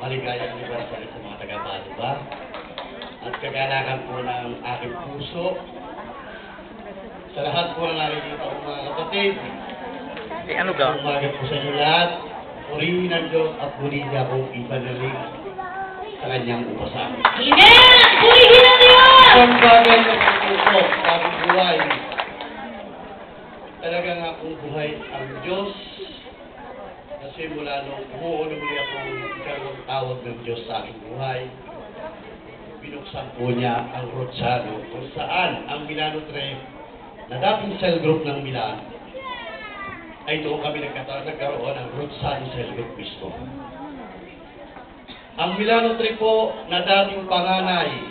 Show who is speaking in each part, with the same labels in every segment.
Speaker 1: Maligayang anibersaryo sa mga taga-Baluba at kagalakan po ng aking puso sa lahat po na nakikita ko mga kapatid.
Speaker 2: Ano ka?
Speaker 1: Umaga po sa inyo lahat. Purihin ng Diyos at purihin niya akong ipanalig sa kanyang upasan.
Speaker 3: Amen! Purihin ang Diyos!
Speaker 1: Isang bagay na puso sa aking buhay. Talaga nga kung buhay ang Diyos. Kasi mula nung umuulo muli akong ikaroon tawag ng Diyos sa aking buhay, binuksan po niya ang Rotsano kung saan ang Milano 3 na dating cell group ng Milan ay doon kami nagkaroon ng Rotsano cell group mismo. Ang Milano 3 po na dating panganay,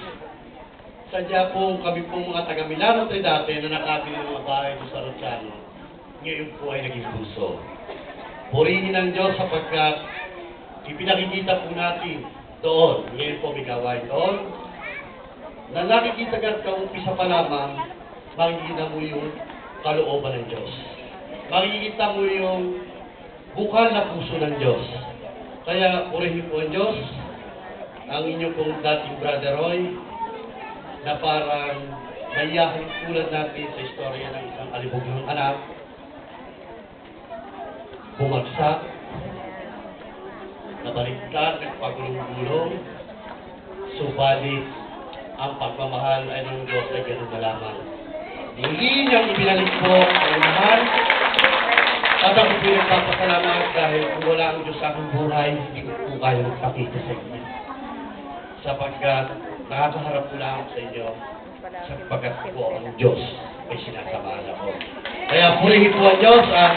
Speaker 1: sadya po kami po mga taga Milano 3 dati na nakabili ng mga bahay doon sa Rotsano, ngayon po ay naging puso. Purihin ng Diyos sapagkat ipinakikita po natin doon, ngayon po may gawain doon, na nakikita ka kaumpisa pa lamang, makikita mo yung kalooban ng Diyos. Makikita mo yung bukal na puso ng Diyos. Kaya purihin po ang Diyos, ang inyong pong dating Brother Roy, na parang naiyahing tulad natin sa istorya ng isang alibughang anak, bumagsak, nabaliktad, nagpagulong-gulong, subalit ang pagmamahal ay ng Diyos ay gano'n na lamang. Muli niyang ibinalik po ang mahal at ako po nagpapasalamat dahil kung wala ang Diyos sa aking buhay, hindi ko po kayo magpakita sa inyo. Sapagkat nakakaharap po lang sa inyo sapagkat po ang Diyos ay sinasamahan ako. Kaya purihin po ang Diyos at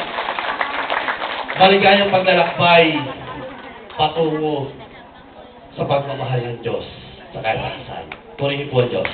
Speaker 1: maligayang paglalakbay patungo sa pagmamahal ng Diyos sa kahit saan. Purihin po ang Diyos.